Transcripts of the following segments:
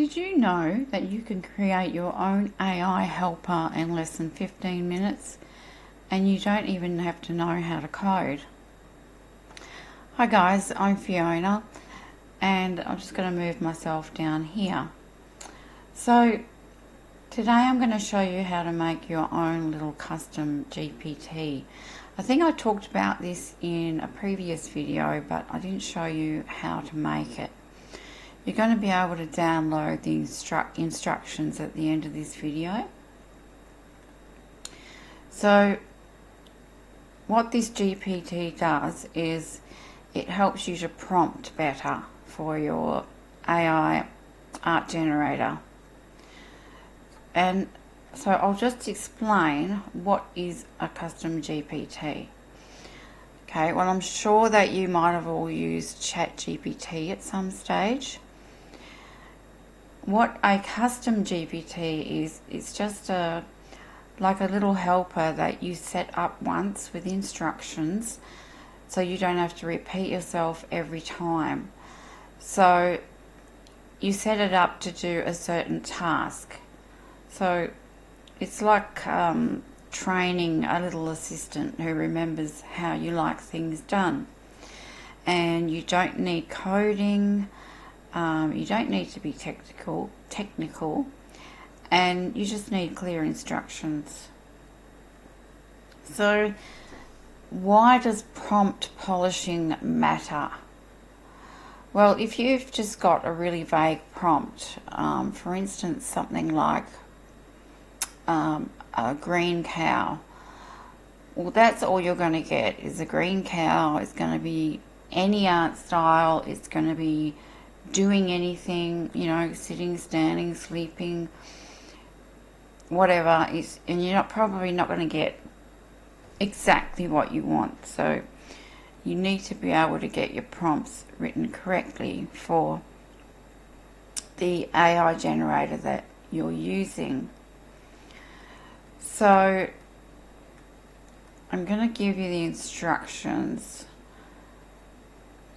Did you know that you can create your own AI helper in less than 15 minutes and you don't even have to know how to code? Hi guys, I'm Fiona and I'm just going to move myself down here. So today I'm going to show you how to make your own little custom GPT. I think I talked about this in a previous video, but I didn't show you how to make it. You're going to be able to download the instructions at the end of this video. So what this GPT does is it helps you to prompt better for your AI art generator. And so I'll just explain what is a custom GPT. Okay, well, I'm sure that you might have all used ChatGPT at some stage. What a custom GPT is, it's just like a little helper that you set up once with instructions, so you don't have to repeat yourself every time. So you set it up to do a certain task. So it's like training a little assistant who remembers how you like things done. And you don't need coding, you don't need to be technical, and you just need clear instructions. So why does prompt polishing matter? Well, if you've just got a really vague prompt, for instance something like a green cow, well, that's all you're going to get is a green cow. It's going to be any art style, it's going to be doing anything, you know, sitting, standing, sleeping, whatever, and you're probably not going to get exactly what you want. So you need to be able to get your prompts written correctly for the AI generator that you're using. So I'm going to give you the instructions.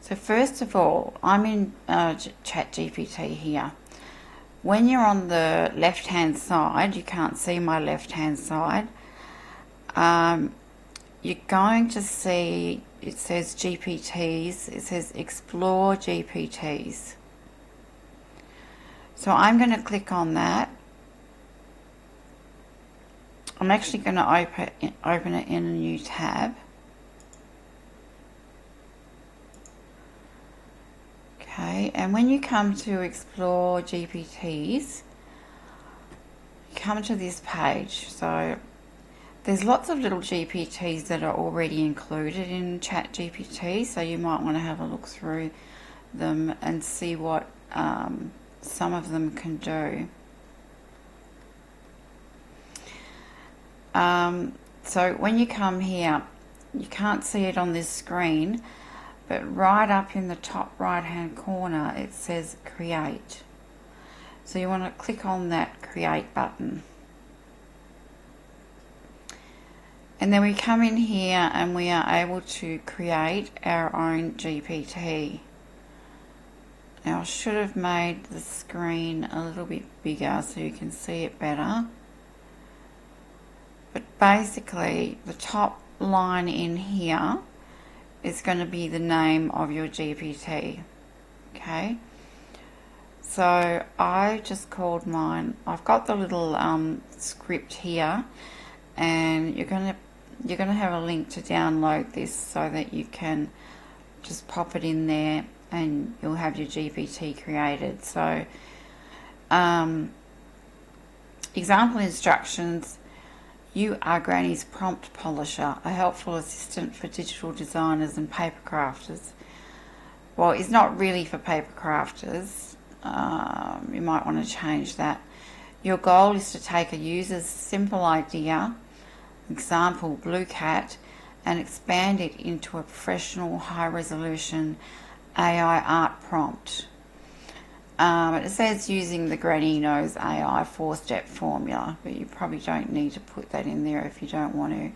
So first of all, I'm in ChatGPT here. When you're on the left hand side, you can't see my left hand side, you're going to see it says GPTs, it says explore GPTs. So I'm going to click on that. I'm actually going to open it in a new tab. Okay, and when you come to explore GPTs, you come to this page. So there's lots of little GPTs that are already included in ChatGPT, so you might want to have a look through them and see what some of them can do. So when you come here, you can't see it on this screen, but right up in the top right hand corner it says create. So you want to click on that create button. And then we come in here and we are able to create our own GPT. Now I should have made the screen a little bit bigger so you can see it better. But basically the top line in here is going to be the name of your GPT. Okay, so I just called mine, I've got the little script here, and you're going to have a link to download this so that you can just pop it in there and you'll have your GPT created. So example instructions: you are Granny's Prompt Polisher, a helpful assistant for digital designers and paper crafters. Well, it's not really for paper crafters. You might want to change that. Your goal is to take a user's simple idea, example blue cat, and expand it into a professional high-resolution AI art prompt. It says using the Granny Knows AI 4-step formula, but you probably don't need to put that in there if you don't want to.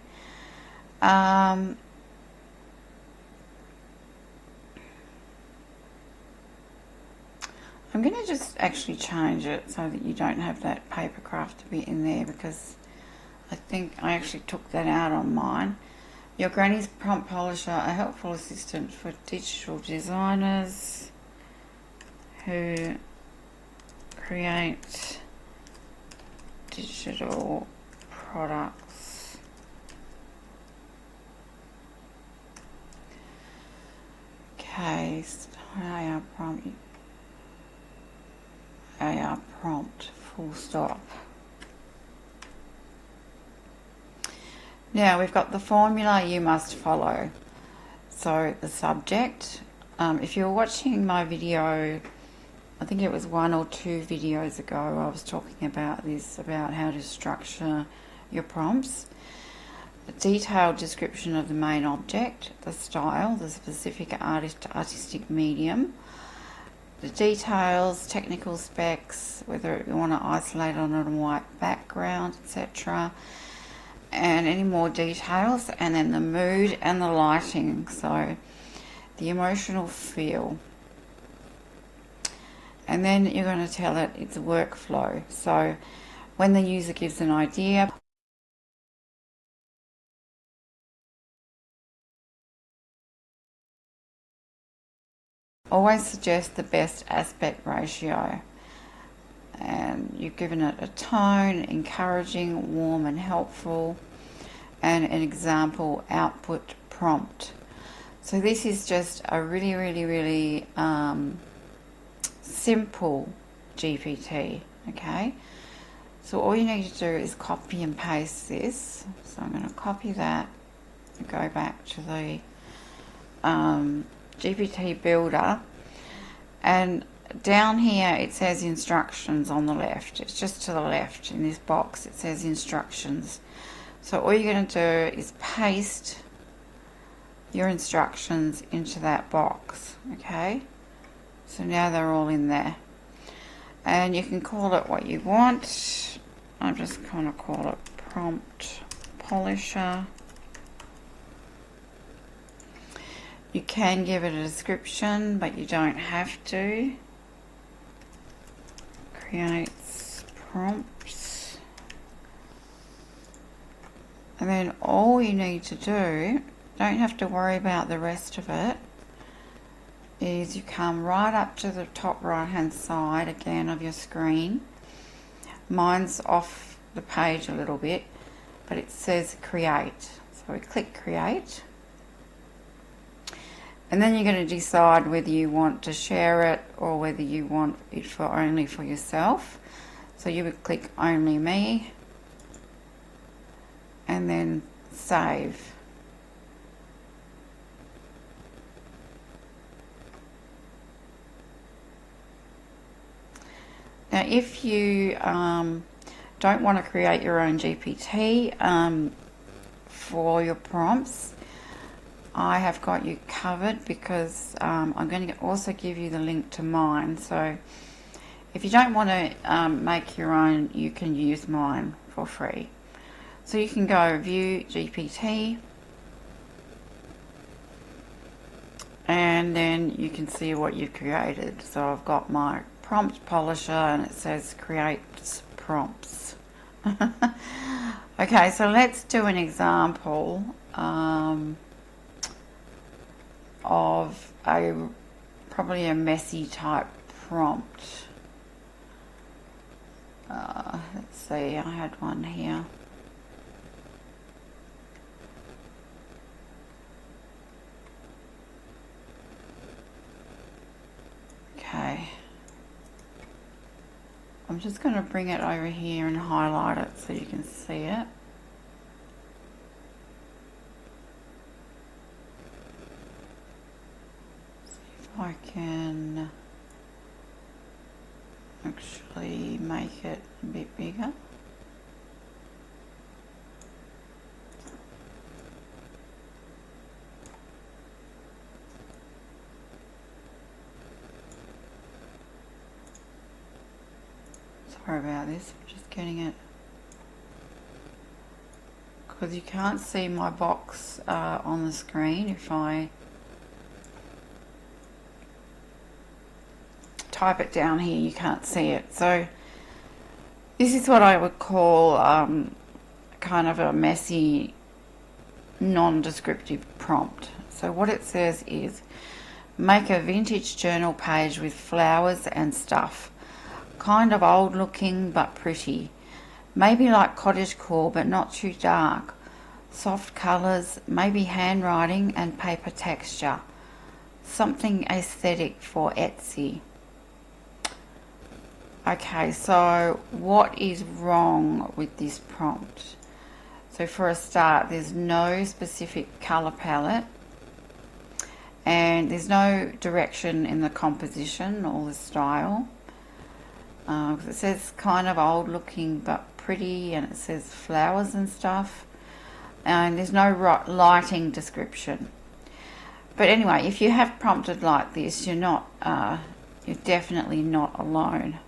I'm going to just actually change it so that you don't have that paper craft bit in there, because I think I actually took that out on mine. Your Granny's Prompt Polisher, a helpful assistant for digital designers who create digital products. Okay, AR prompt, full stop. Now we've got the formula you must follow. So the subject, if you're watching my video, I think it was 1 or 2 videos ago, I was talking about this, about how to structure your prompts. A detailed description of the main object, the style, the specific artistic medium, the details, technical specs, whether you want to isolate on a white background, etc., and any more details, and then the mood and the lighting, so the emotional feel. And then you're going to tell it it's a workflow. So when the user gives an idea, always suggest the best aspect ratio. And you've given it a tone, encouraging, warm and helpful, and an example output prompt. So this is just a really simple GPT, okay? So all you need to do is copy and paste this. So I'm going to copy that and go back to the GPT builder, and down here it says instructions on the left. It's just to the left in this box, it says instructions. So all you're going to do is paste your instructions into that box, okay? So now they're all in there, and you can call it what you want. I'm just going to call it Prompt Polisher. You can give it a description, but you don't have to. Creates prompts. And then all you need to do, don't have to worry about the rest of it, is you come right up to the top right hand side again of your screen. Mine's off the page a little bit, but it says create. So we click create. And then you're going to decide whether you want to share it or whether you want it for only for yourself. So you would click only me and then save. Now if you don't want to create your own GPT for your prompts, I have got you covered, because I'm going to also give you the link to mine. So if you don't want to make your own, you can use mine for free. So you can go view GPT, and then you can see what you've created. So I've got my Prompt Polisher and it says creates prompts. Okay, so let's do an example of probably a messy type prompt. Let's see, I had one here. Okay, I'm just going to bring it over here and highlight it so you can see it. I can actually make it a bit bigger. Sorry about this, I'm just getting it, because you can't see my box on the screen if I type it down here, you can't see it. So this is what I would call kind of a messy, non-descriptive prompt. So what it says is, make a vintage journal page with flowers and stuff. Kind of old looking but pretty. Maybe like cottagecore but not too dark. Soft colours, maybe handwriting and paper texture. Something aesthetic for Etsy. Okay, so what is wrong with this prompt? So for a start, there's no specific colour palette, and there's no direction in the composition or the style. It says kind of old looking but pretty, and it says flowers and stuff, and there's no lighting description. But anyway, if you have prompted like this, you're definitely not alone.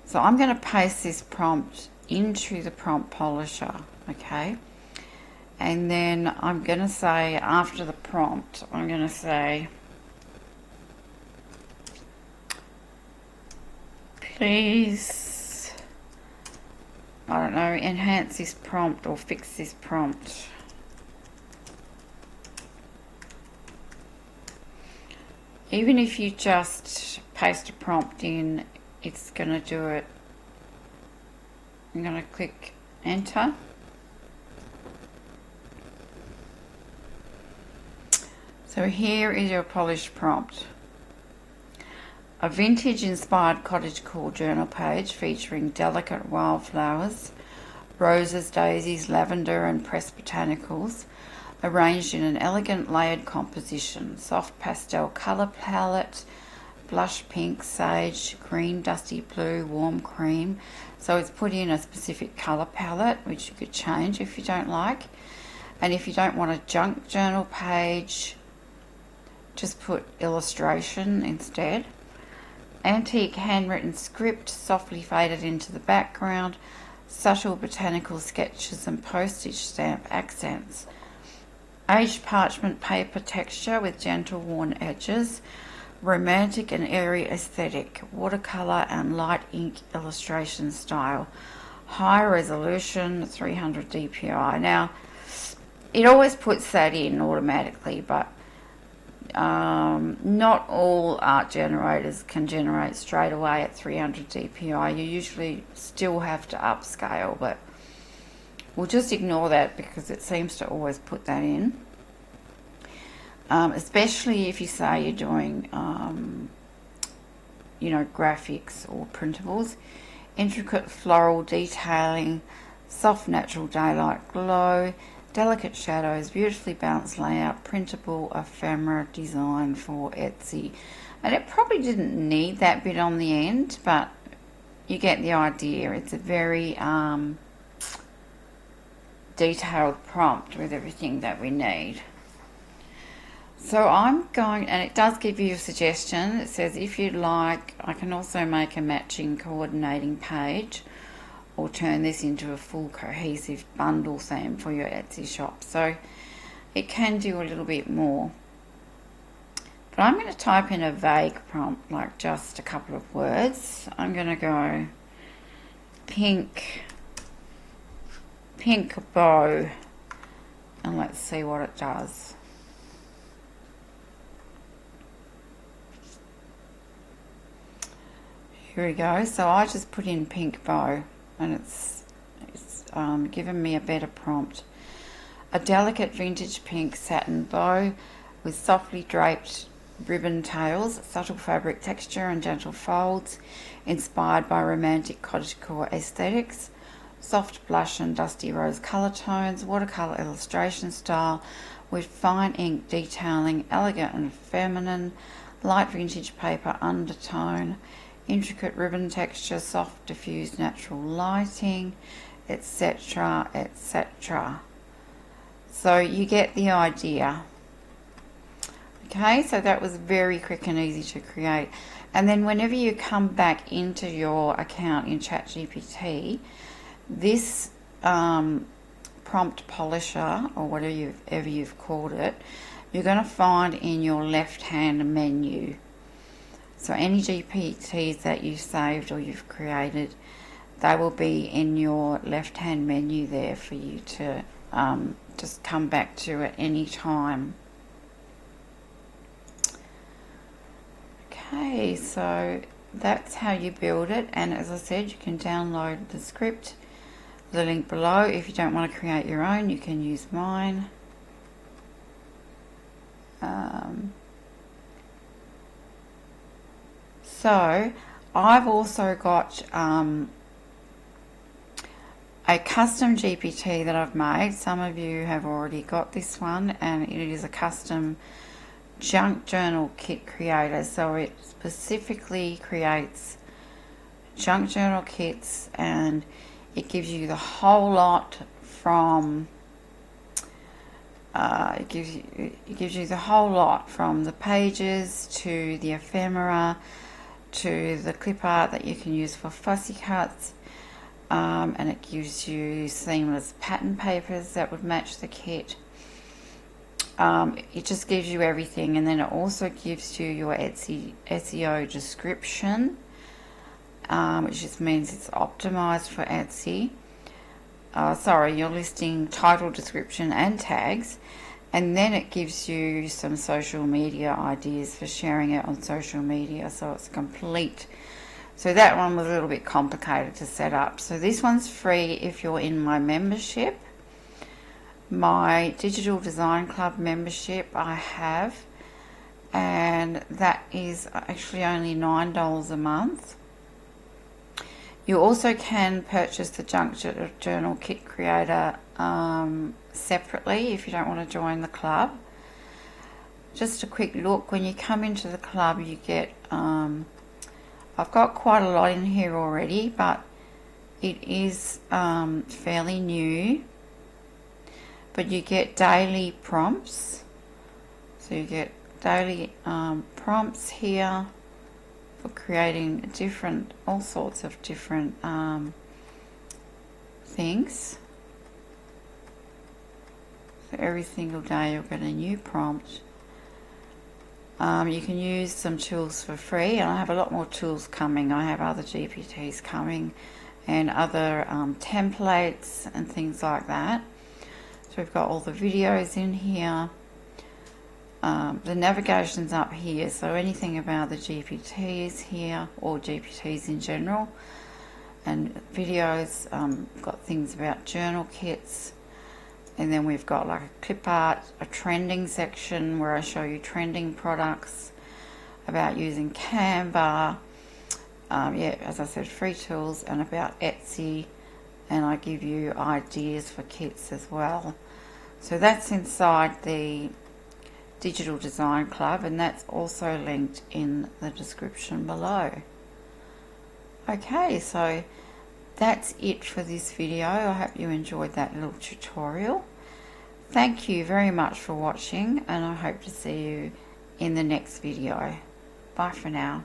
So I'm going to paste this prompt into the Prompt Polisher, okay? And then I'm going to say, after the prompt, I'm going to say, please, I don't know, enhance this prompt or fix this prompt. Even if you just paste a prompt in, it's going to do it. I'm going to click enter. So here is your polished prompt. A vintage inspired cottagecore journal page featuring delicate wildflowers, roses, daisies, lavender and pressed botanicals, arranged in an elegant layered composition. Soft pastel colour palette, blush pink, sage, green, dusty blue, warm cream. So it's put in a specific colour palette, which you could change if you don't like. And if you don't want a junk journal page, just put illustration instead. Antique handwritten script, softly faded into the background, subtle botanical sketches and postage stamp accents. Aged parchment paper texture with gentle worn edges, romantic and airy aesthetic, watercolour and light ink illustration style, high resolution, 300 dpi. Now, it always puts that in automatically, but not all art generators can generate straight away at 300 dpi. You usually still have to upscale, but we'll just ignore that because it seems to always put that in. Especially if you say you're doing, graphics or printables. Intricate floral detailing, soft natural daylight glow, delicate shadows, beautifully balanced layout, printable ephemera design for Etsy. And it probably didn't need that bit on the end, but you get the idea. It's a very detailed prompt with everything that we need. So I'm going, and it does give you a suggestion. It says, if you'd like, I can also make a matching coordinating page or turn this into a full cohesive bundle theme for your Etsy shop. So it can do a little bit more. But I'm going to type in a vague prompt, like just a couple of words. I'm going to go pink bow, and let's see what it does. Here we go. So I just put in pink bow, and it's given me a better prompt. A delicate vintage pink satin bow with softly draped ribbon tails, subtle fabric texture and gentle folds, inspired by romantic cottagecore aesthetics, soft blush and dusty rose colour tones, watercolour illustration style with fine ink detailing, elegant and feminine, light vintage paper undertone, intricate ribbon texture, soft diffused natural lighting, etc., etc. So you get the idea. Okay, so that was very quick and easy to create. And then whenever you come back into your account in ChatGPT, this Prompt Polisher, or whatever you've called it, you're going to find in your left-hand menu. So any GPTs that you've saved or you've created, they will be in your left hand menu there for you to just come back to at any time. Okay, so that's how you build it, and as I said, you can download the script, the link below. If you don't want to create your own, you can use mine. So I've also got a custom GPT that I've made. Some of you have already got this one, and it is a custom junk journal kit creator. So it specifically creates junk journal kits, and it gives you the whole lot from it gives you the whole lot from the pages to the ephemera to the clip art that you can use for fussy cuts, and it gives you seamless pattern papers that would match the kit. It just gives you everything, and then it also gives you your Etsy SEO description, which just means it's optimized for Etsy. Your listing title, description and tags, and then it gives you some social media ideas for sharing it on social media, so it's complete. So that one was a little bit complicated to set up. So this one's free if you're in my membership. My Digital Design Club membership I have, and that is actually only $9 a month. You also can purchase the Junk Journal Kit Creator separately if you don't want to join the club. Just a quick look, when you come into the club you get, I've got quite a lot in here already, but it is fairly new. But you get daily prompts, so you get daily prompts here for creating all sorts of different things. So every single day you'll get a new prompt. You can use some tools for free, and I have a lot more tools coming. I have other GPTs coming and other templates and things like that. So we've got all the videos in here. The navigation's up here, so anything about the GPT is here, or GPTs in general. And videos, got things about journal kits. And then we've got like a clip art, a trending section where I show you trending products, about using Canva. As I said, free tools, and about Etsy. And I give you ideas for kits as well. So that's inside the Digital Design Club, and that's also linked in the description below. Okay, so that's it for this video. I hope you enjoyed that little tutorial. Thank you very much for watching, and I hope to see you in the next video. Bye for now.